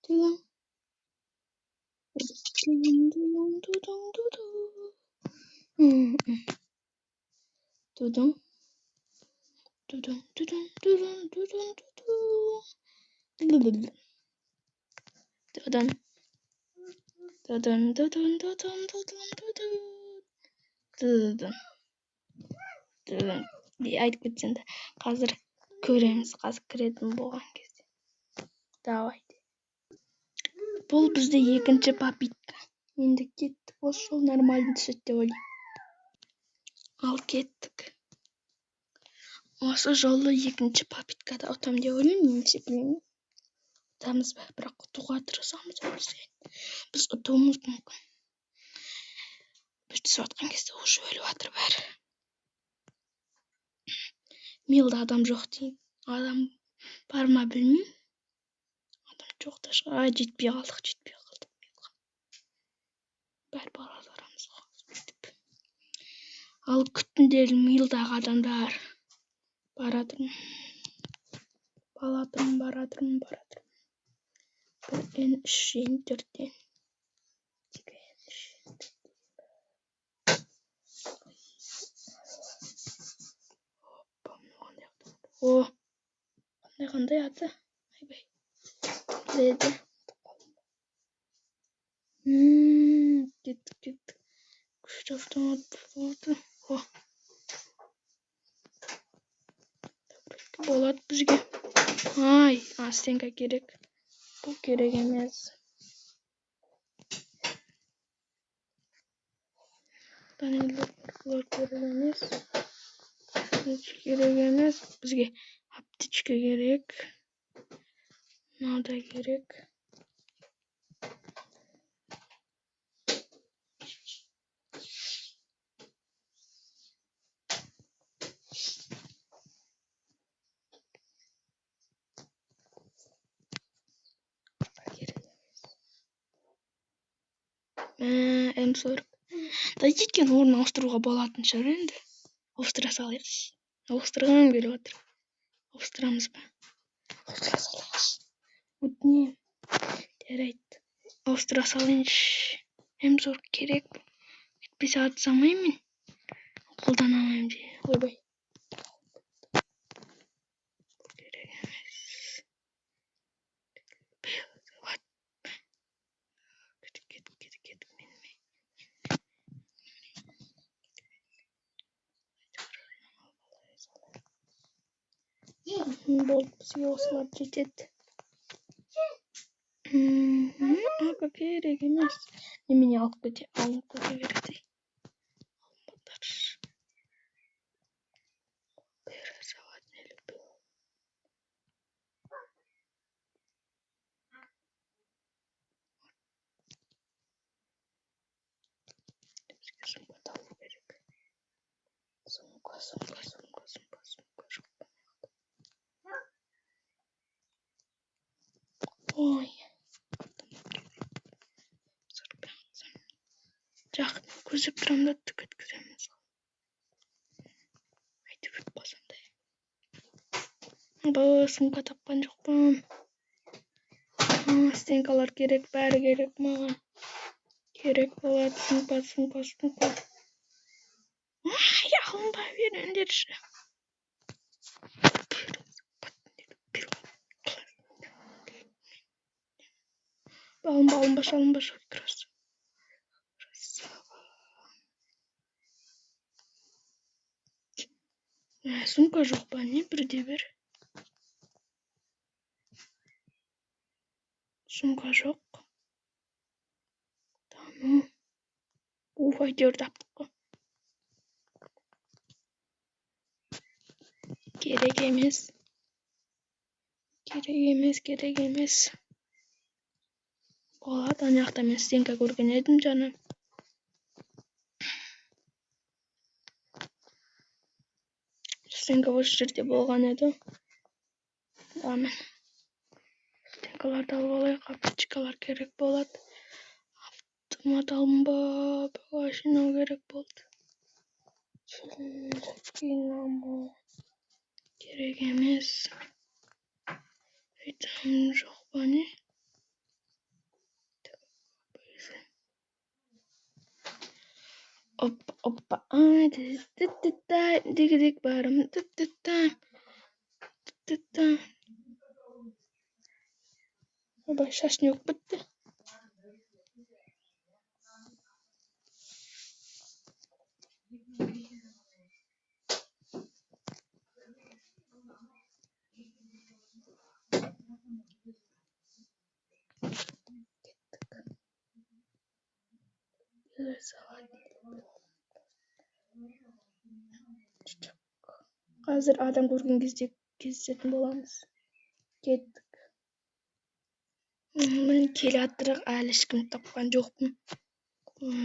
Dudum. Dudum, dudum, dudum, dudum. Dudum. Dudum, dudum, dudum, dudum, dudum. Dudum. Dudum, dudum, dudum, dudum, dudum. Dudum. Айтып кетсем да. Қазір көреміз. Қазір кіретін болған кезде. Давайте. Бұл бізде екінші попитка. Енді кеттік. Осы жол нормально түседі деп ойлаймын. Ал кеттік. Осы жолы екінші попиткада ұтам деп ойлаймын. Немесе білмеймін. Ұтамыз ба? Бірақ ұтуға тырысамыз. Біз ұтуымыз мүмкін. Біз түсіп жатқан кезде уже өліп жатыр бәрі. Милда адам жоқ дейін. Адам бар ма білмеймін. Адам жоқ та шығар. Жетпей қалдық. Бәрі барамыз. Ал күтіндел милдағы адамдар. Баратырмын. Бір N 3 N 4 О, қандай аты? Айбай. Біледі. Кеттік. Күшті автомат болды. О. Болады бізге. Ай, стенка керек. Бұл керек емес. Данилар керек емес. Керек емес. Бізге аптечка керек. Мынау керек. М40. Дайдеткен орнын ауыстыруға болатын шығар енді. Ауыстыра салайықшы. Ауыстырғым келіп отыр. Ауыстырамыз ба? Ауыстыра салайықшы. Өтінемін. Жарайды. Ауыстыра салайыншы. М40 керек. Әйтпесе аты салмаймын. Қолдана алмаймын де. Ойбай. Керек емес. Болды, бізге осылар жетеді. Аға керек емес. Немене алып кете береді. Сумка. Ой. Жақын көзіп тұрамын да түк еткіземіз. Айтып өтпасандай. Сумка тапқан жоқпын. Стенкалар керек, бәрі керек маған. Керек болады сумка. Ай, алынба беріңдерші. Алынба, красава. Сумка жоқ па, не бірде бір. Сумка жоқ. Tamam. Әйтеуір таптық қой. Керек емес. Болады, ана жақта мен стенка көрген едім жаңа. Стенка осы жерде болған еді. Амин. Стенкаларды алып алайық, аптечкалар керек болады. Автомат алынба, багажина керек болды. Керек емес. Айтам жоқ па не? Hoppa hoppa. Ay, dik barım. Baba şaşın yok bitti. Hazır adam көрген кезде кездесетін боламыз. Кеттік. Мен келе жатырық, әлі ешкімді тапқан жоқпын.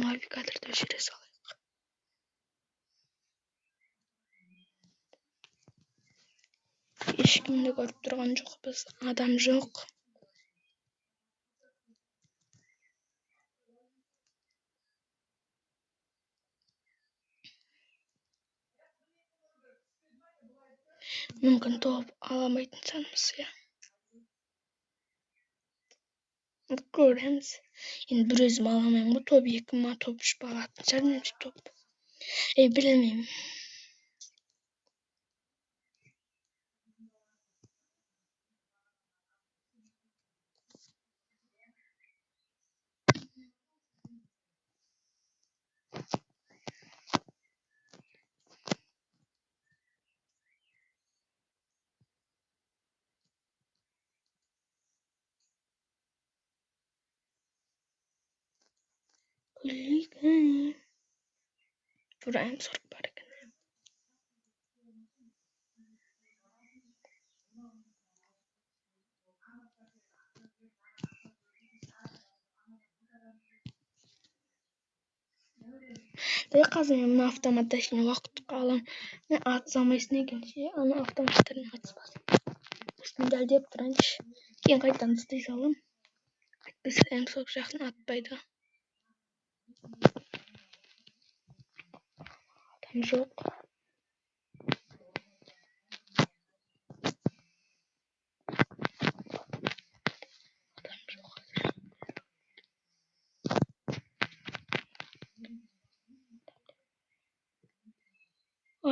Навигаторды өшіре салайық. Ешкімді көріп тұрған жоқпыз. Адам жоқ. Мүмкін топ аламайтынсамыз, иә. Көреміз. Енді бір өзім аламаймын ғой, топ 2 ма, топ 3 бала алатын шығар, меніңше топ. Білмеймін. Burayım sorup бар екен. Қазір мен мына автоматта ішіне уақытқа алам. Мен атсамайсын екен ше, ана автоматтарын атыспасын. Осыны дәлдеп тұрайыншы. Кейін қайтадан істей салам. Әйтпесе сол жақын атпайды. Адам жоқ.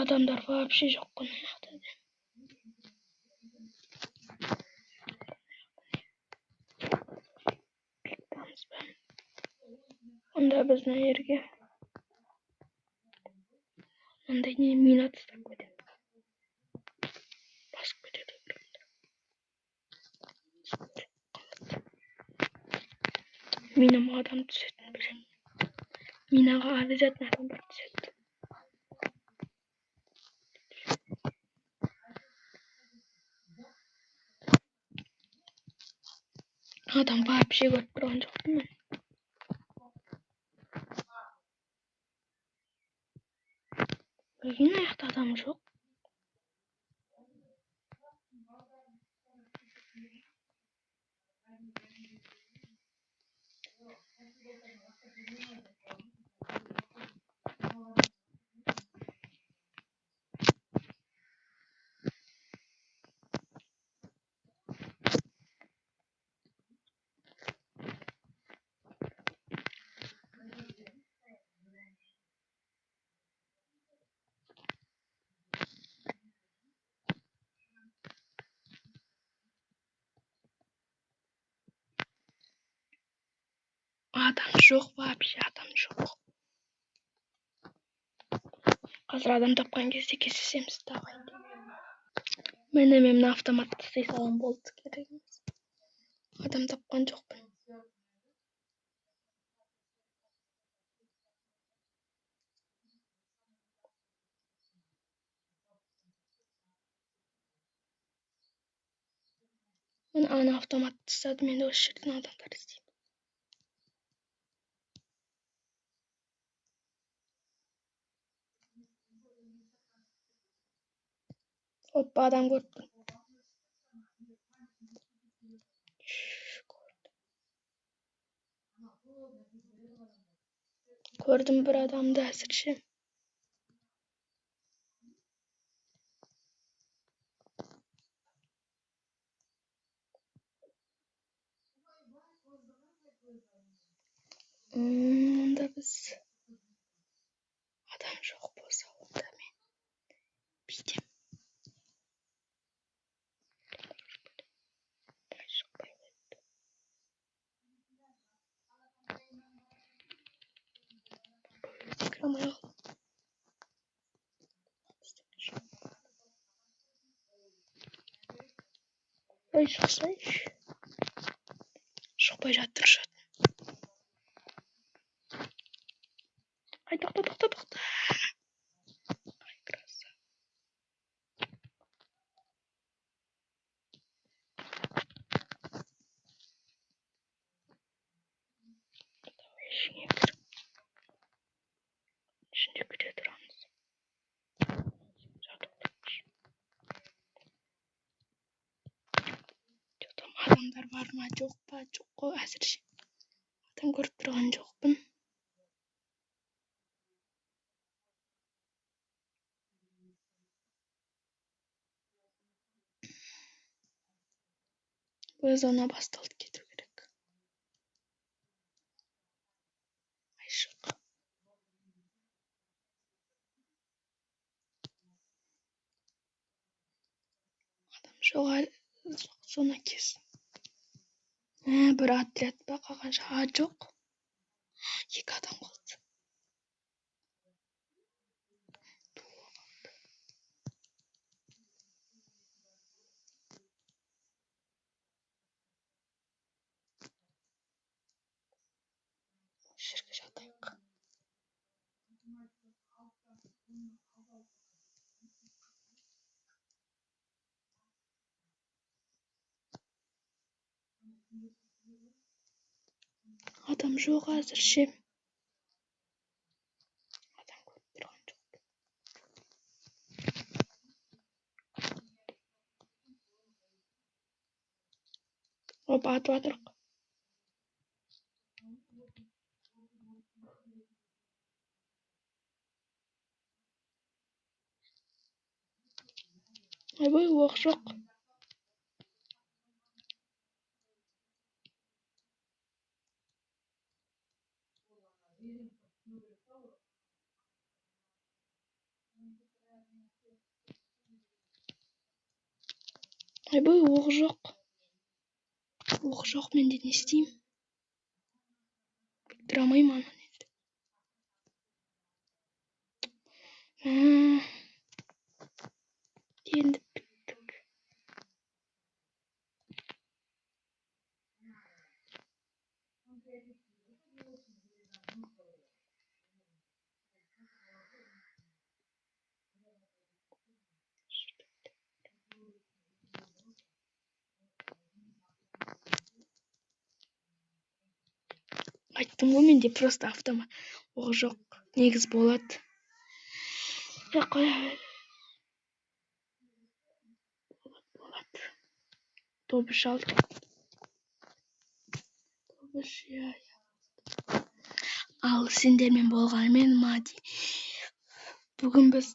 Адамдар вообще жоқ қой мына жақта. Онда біз мына жерге мындай не мина тастап кетемін. Басып кетеді. Минаға адам түсетін білемін. Минаға обязательно адамдар түседі. Адам вообще көріп тұрған жоқпын мен. Білген аяқта адам жоқ. Адам жоқ, вообще адам жоқ. Қазір адам тапқан кезде кездесеміз, давай. Мен мына автоматты істей салам, болды керек емес. Адам тапқан жоқпын. Мен ана автоматты тастадым, енді осы жерден адамдар іздеймін. Опа, адам көрдім. Көрдім бір адамды әзірше. Онда біз Адам жоқ болса онда мен бүйтем. Шықпай қойыпты. Кірамай қалды. Ой, шықсайшы. Шықпай жатыр жат. Ай, тоқта. Ай, краса. Давай ішіңе кір. Ішінде кіре тұрамыз. Там адамдар бар ма, жоқ па? Жоқ қой әзірше. Адам көріп тұрған жоқпын. Бұл зона басталды, кету керек. Ай, шық. Адам жоқ, зона кес. Бір отряд па қалғанша? Жоқ. 2 адам қалды. Жерге жатайық. Адам жоқ әзірше. Адам көріп тұрған жоқ. Оп, атып жатырық. Ойбай, оқ жоқ. Ойбай, оқ жоқ. Оқ жоқ, менде не істеймін? Біктіре алмаймын ананы енді. Енді біттік. Айттым ғой, менде просто автомат. Оқ жоқ. Негіз болады. Қоя бер. Болады. Тобыш алдық. Тобыш, иә. Ал сендермен болғанымен Мади. Бүгін біз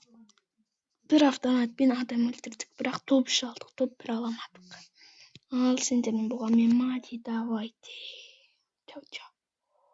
бір автоматпен адам өлтірдік, бірақ тобыш алдық, топ бір аламадық. Ал сендермен болғанымен Мади, давайте. Чау-чау.